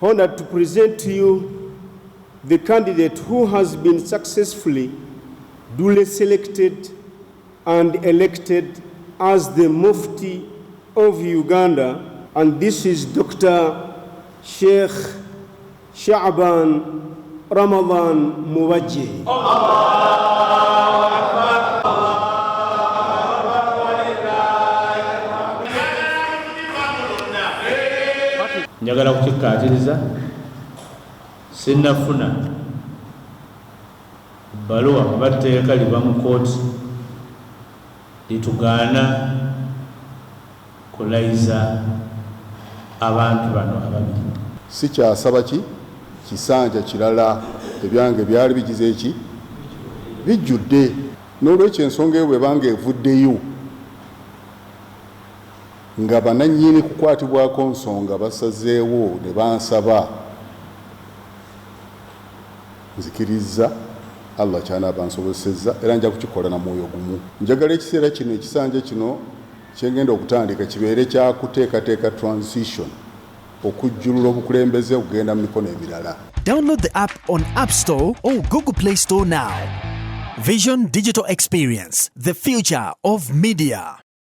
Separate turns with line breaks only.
honored to present to you the candidate who has been successfully duly selected and elected as the Mufti of Uganda, and this is Dr. Sheikh Sha'ban Ramadan Mubajje.
Njagala kukikkaatiriza sinnafuna bbaluwa batteeka liva mu kooti litugaana kulayiza abantu bano ababiri.
Sikyasaba kisanja kirala ebyange byali bigize eki bijjudde, n'olwekyo ensonga eyo bwebanga evuddeyo nga banannyini kukwatibwako nsonga basazeewo ne bansaba, nzikiriza Allah kyanaaba nsobosezza era nja kukikola na mwoyo gumu. Njagala ekiseera kino ekisanja kino kyengenda okutandika kibeere kyakuteekateeka transition okujjulula obukulembeze okugenda mu mikono emirala.
Download the app on App Store or Google Play Store now. Vision Digital Experience, the future of media.